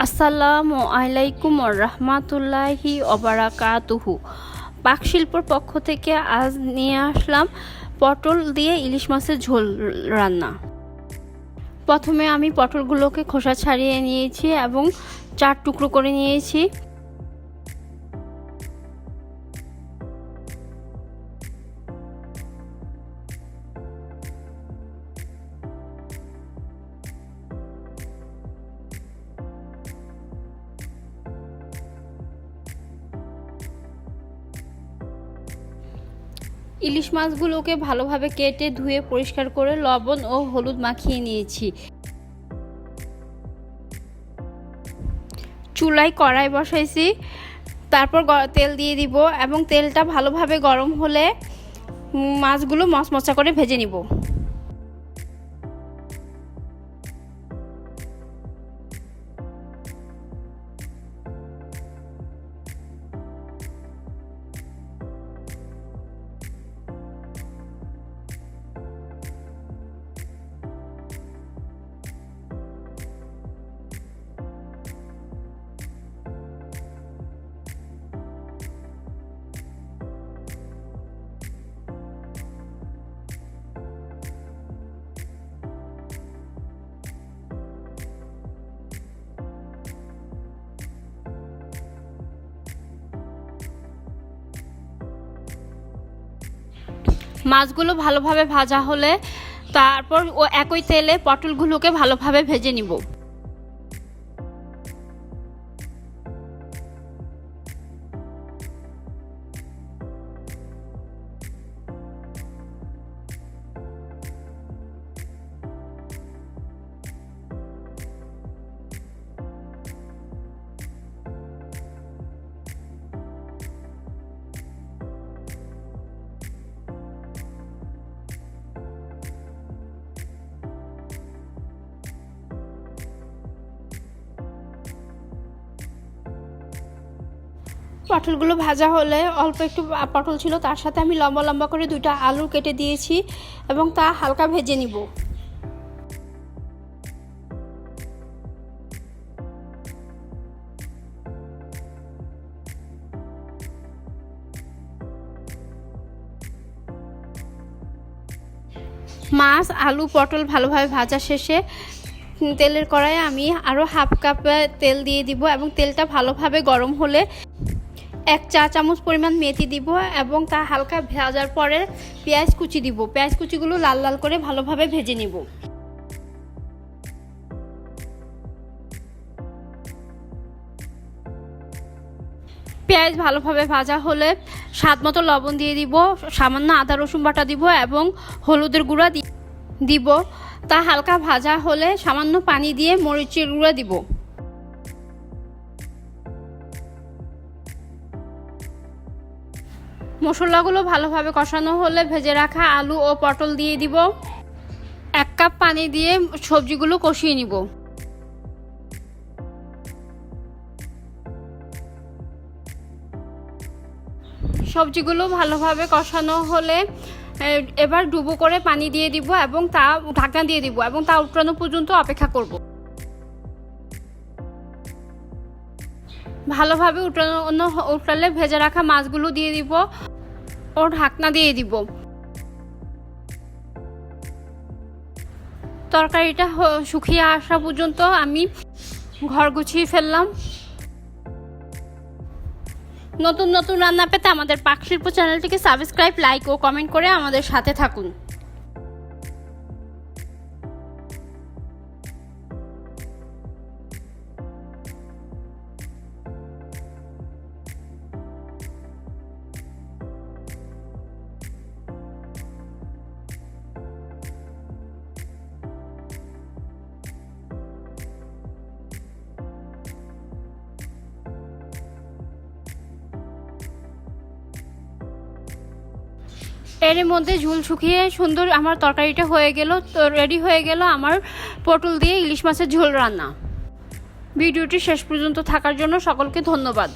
আসসালামু আলাইকুম রাহমাতুল্লাহি ওবারাকাতুহু। পাক শিল্পর পক্ষ থেকে আজ নিয়ে আসলাম পটল দিয়ে ইলিশ মাছের ঝোল রান্না। প্রথমে আমি পটলগুলোকে খোসা ছাড়িয়ে নিয়েছি এবং 4 টুকরো করে নিয়েছি। ইলিশ মাছগুলোকে ভালোভাবে কেটে ধুয়ে পরিষ্কার করে লবণ ও হলুদ মাখিয়ে নিয়েছি। চুলায় কড়াই বসাইছি, তারপর তেল দিয়ে দিব এবং তেলটা ভালোভাবে গরম হলে মাছগুলো মচমচা করে ভেজে নিব। মাছগুলো ভালোভাবে ভাজা হলে তারপর একই তেলে পটলগুলোকে ভালোভাবে ভেজে নিব। পটলগুলো ভাজা হলে অল্প একটু পটল ছিল, তার সাথে আমি লম্বা লম্বা করে 2টা আলু কেটে দিয়েছি এবং তা হালকা ভেজে নিব। মাছ আলু পটল ভালোভাবে ভাজা শেষে তেলের কড়াইয়ে আমি আরও হাফ কাপ তেল দিয়ে দিব এবং তেলটা ভালোভাবে গরম হলে 1 চা চামচ পরিমাণ মেথি দিব এবং তা হালকা ভাজার পরে পেঁয়াজ কুচি দিব। পেঁয়াজ কুচিগুলো লাল লাল করে ভালোভাবে ভেজে নিব। পেঁয়াজ ভালোভাবে ভাজা হলে স্বাদ মতো লবণ দিয়ে দিব, সামান্য আদা রসুন বাটা দিব এবং হলুদের গুঁড়া দিব। তা হালকা ভাজা হলে সামান্য পানি দিয়ে মরিচের গুঁড়া দিব। মশলাগুলো ভালোভাবে কষানো হলে ভেজে রাখা আলু ও পটল দিয়ে দিব। 1 কাপ পানি দিয়ে সবজিগুলো কষিয়ে নিব। সবজিগুলো ভালোভাবে কষানো হলে এবার ডুবো করে পানি দিয়ে দিব এবং তা ঢাকনা দিয়ে দিব এবং তা উল্টানো পর্যন্ত অপেক্ষা করব। ভালোভাবে উল্টালে ভেজে রাখা মাছগুলো দিয়ে দিব ও ঢাকনা দিয়ে দিব। তরকারিটা শুকিয়ে আসা পর্যন্ত আমি ঘর গুছিয়ে ফেললাম। নতুন নতুন রান্না পেতে আমাদের পাক শিল্প চ্যানেলটিকে সাবস্ক্রাইব, লাইক ও কমেন্ট করে আমাদের সাথে থাকুন। এর মধ্যে ঝোল শুকিয়ে সুন্দর আমার তরকারিটা হয়ে গেল। তো রেডি হয়ে গেল আমার পটল দিয়ে ইলিশ মাছের ঝোল রান্না। ভিডিওটি শেষ পর্যন্ত থাকার জন্য সকলকে ধন্যবাদ।